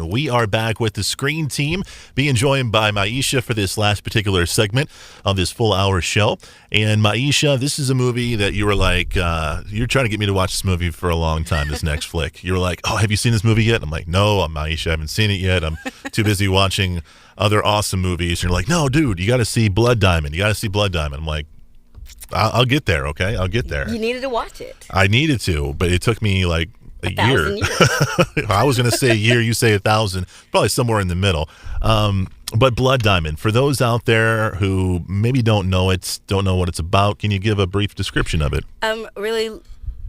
We are back with the Screen Team, being joined by Maisha for this last particular segment of this full hour show. And Maisha, this is a movie that you were like, you're trying to get me to watch this movie for a long time, this next flick. You were like, oh, have you seen this movie yet? I'm like, no, I'm Maisha, I haven't seen it yet. I'm too busy watching other awesome movies. And you're like, no, dude, you got to see Blood Diamond. You got to see Blood Diamond. I'm like, I'll get there, okay? I'll get there. You needed to watch it. I needed to, but it took me like a year. I was going to say a year, you say 1,000, probably somewhere in the middle. But Blood Diamond, for those out there who maybe don't know it, don't know what it's about, can you give a brief description of it?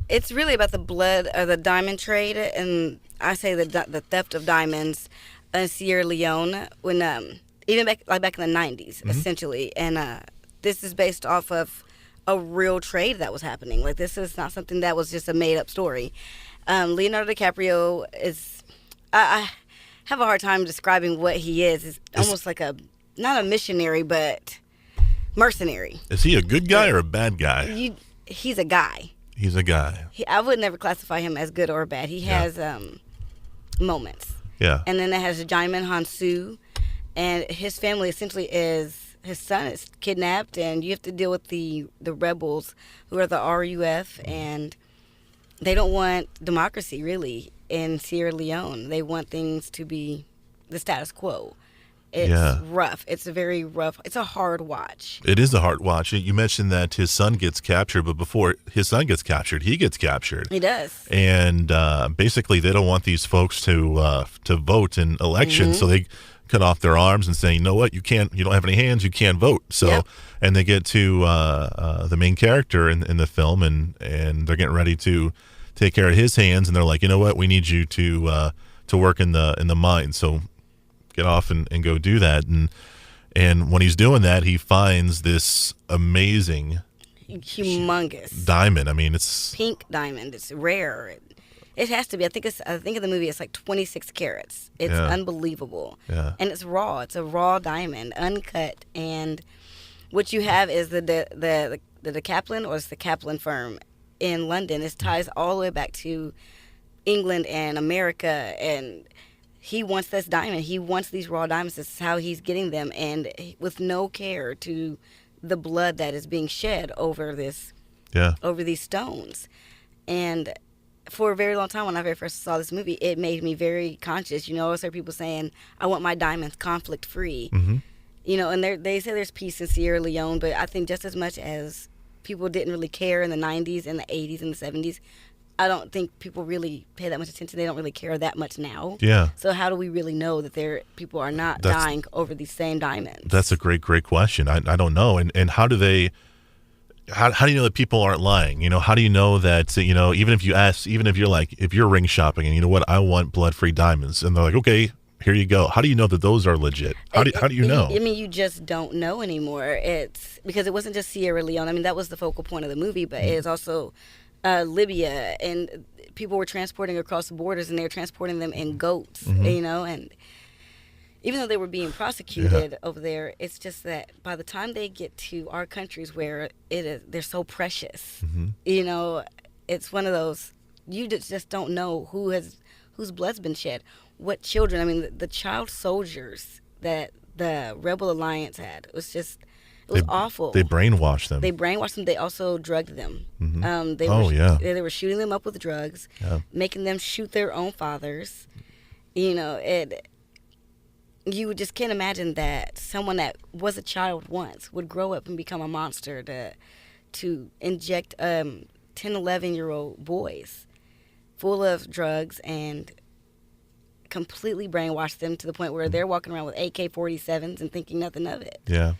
It's really about the blood or the diamond trade, and I say the theft of diamonds in Sierra Leone when even back in the 90s, essentially. And this is based off of a real trade that was happening. Like, this is not something that was just a made up story. Leonardo DiCaprio is, I have a hard time describing what he is. He's almost like not a missionary, but mercenary. Is he a good guy or a bad guy? He's a guy. He's a guy. I would never classify him as good or bad. He has moments. Yeah. And then it has Jaimin Hansu, and his family essentially is, his son is kidnapped, and you have to deal with the rebels who are the RUF, and they don't want democracy, really, in Sierra Leone. They want things to be the status quo. It's rough. It's a very rough, it's a hard watch. It is a hard watch. You mentioned that his son gets captured, but before his son gets captured, he gets captured. He does. And basically, they don't want these folks to vote in elections, so they cut off their arms and say, you know what, you don't have any hands, you can't vote. So, and they get to the main character in the film, and they're getting ready to take care of his hands, and they're like, you know what, we need you to work in the mine. So get off and go do that. And when he's doing that, he finds this amazing, humongous diamond. I mean, it's pink diamond. It's rare. It has to be. I think in the movie it's like 26 carats. It's unbelievable. Yeah. And it's raw. It's a raw diamond, uncut. And what you have is the Kaplan, or it's the Kaplan firm in London. It ties all the way back to England and America, and he wants this diamond. He wants these raw diamonds. This is how he's getting them, and with no care to the blood that is being shed over these stones. And for a very long time, when I very first saw this movie, it made me very conscious. I always heard people saying, I want my diamonds conflict-free. And they say there's peace in Sierra Leone, but I think just as much as people didn't really care in the 90s and the 80s and the 70s, I don't think people really pay that much attention. They don't really care that much now. Yeah. So how do we really know that people are not dying over these same diamonds? That's a great question. I don't know. And how do they... How do you know that people aren't lying? How do you know that, even if you're like, if you're ring shopping and you know what, I want blood-free diamonds, and they're like, okay, here you go. How do you know that those are legit? How do you know? I mean, you just don't know anymore. It's because it wasn't just Sierra Leone. I mean, that was the focal point of the movie, but it is also Libya, and people were transporting across the borders, and they were transporting them in goats, and even though they were being prosecuted over there, it's just that by the time they get to our countries where they're so precious, it's one of those, you just don't know whose blood's been shed. What children, I mean, the child soldiers that the Rebel Alliance had, it was awful. They brainwashed them. They also drugged them. They were shooting them up with drugs, making them shoot their own fathers. You just can't imagine that someone that was a child once would grow up and become a monster to inject 10, 11-year-old boys full of drugs and completely brainwash them to the point where they're walking around with AK-47s and thinking nothing of it. Yeah.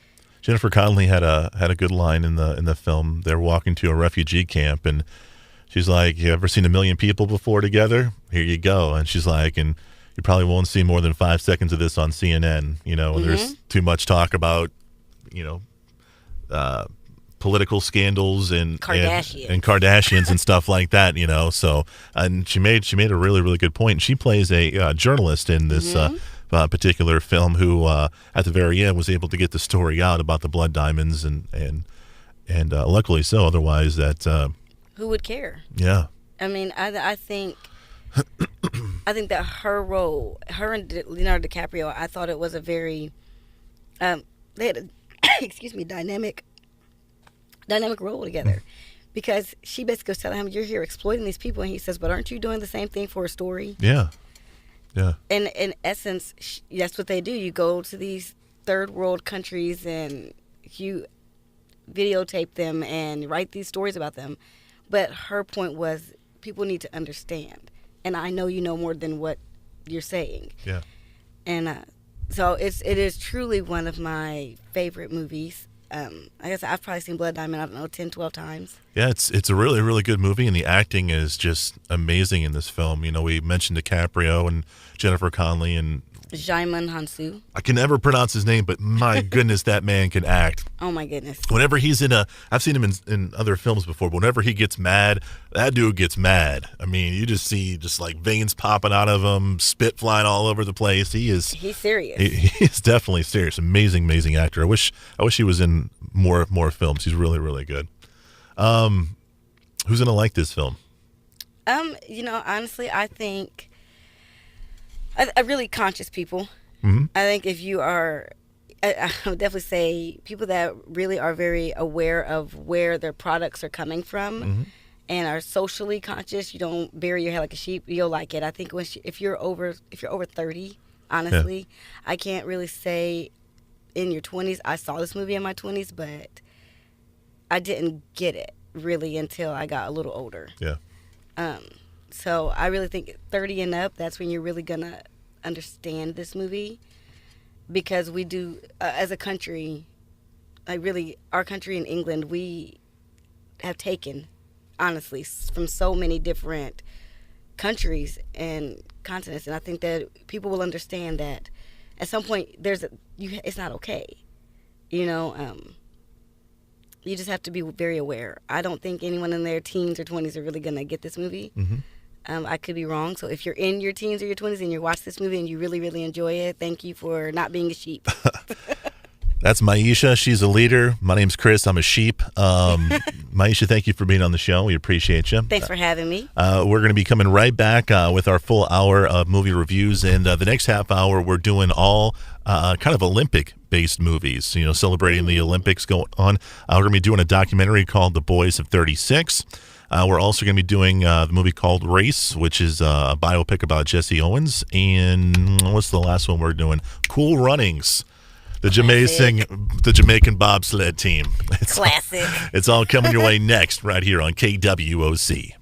Jennifer Connelly had a good line in the film. They're walking to a refugee camp, and she's like, you ever seen 1 million people before together? Here you go. And she's like, and you probably won't see more than 5 seconds of this on CNN, and there's too much talk about, political scandals and Kardashians and stuff like that, So, and she made a really, really good point. She plays a journalist in this particular film who, at the very end, was able to get the story out about the blood diamonds, and luckily so. Otherwise, that who would care? Yeah. I mean, I think I think that her role, her and Leonardo DiCaprio, I thought it was a very, they had a, excuse me, dynamic role together. Because she basically was telling him, you're here exploiting these people. And he says, but aren't you doing the same thing for a story? Yeah. Yeah. And in essence, that's what they do. You go to these third world countries and you videotape them and write these stories about them. But her point was, people need to understand. And I know you know more than what you're saying. Yeah. And so it is truly one of my favorite movies. I guess I've probably seen Blood Diamond, I don't know, 10, 12 times. Yeah, it's a really, really good movie, and the acting is just amazing in this film. You know, we mentioned DiCaprio and Jennifer Connelly, and Djimon Hounsou. I can never pronounce his name, but my goodness, that man can act. Oh, my goodness. Whenever he's I've seen him in other films before, but whenever he gets mad, that dude gets mad. I mean, you just see like veins popping out of him, spit flying all over the place. He's serious. He's definitely serious. Amazing, amazing actor. I wish he was in more films. He's really, really good. Who's gonna like this film? Honestly, I think I really conscious people. Mm-hmm. I think if you are, I would definitely say people that really are very aware of where their products are coming from, Mm-hmm. and are socially conscious. You don't bury your head like a sheep. You'll like it. I think if you're over 30, honestly, I can't really say in your 20s. I saw this movie in my 20s, but I didn't get it really until I got a little older. Yeah. So I really think 30 and up, that's when you're really going to understand this movie. Because we do, as a country, our country in England, we have taken, honestly, from so many different countries and continents. And I think that people will understand that at some point, it's not okay. You just have to be very aware. I don't think anyone in their teens or 20s are really going to get this movie. Mm-hmm. I could be wrong. So if you're in your teens or your 20s and you watch this movie and you really, really enjoy it, thank you for not being a sheep. That's Maisha. She's a leader. My name's Chris. I'm a sheep. Maisha, thank you for being on the show. We appreciate you. Thanks for having me. We're going to be coming right back with our full hour of movie reviews. And the next half hour, we're doing all kind of Olympic-based movies, celebrating the Olympics going on. We're going to be doing a documentary called The Boys of 36. We're also going to be doing the movie called Race, which is a biopic about Jesse Owens. And what's the last one we're doing? Cool Runnings. The Jamaican bobsled team. Classic. It's all coming your way next right here on KWOC.